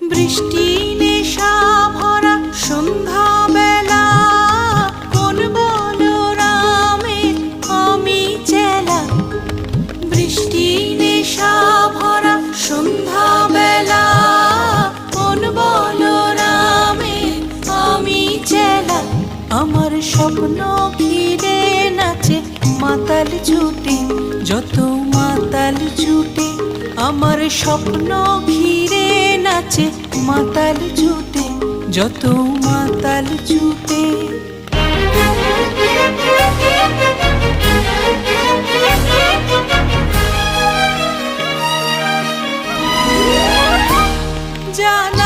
বৃষ্টি নেশা ভরা সন্ধ্যা বেলা, কোন বলরামে আমি চেলা। বৃষ্টি নেশা ভরা সন্ধ্যা বেলা, কোন বলরামে আমি চেলা। আমার স্বপ্ন ঘিরে নাচে মাতাল ছুটে, যত মাতাল ছুটে। আমার স্বপ্ন ঘিরে নাচে মাতাল ছুটে, যত মাতাল ছুটে। জানা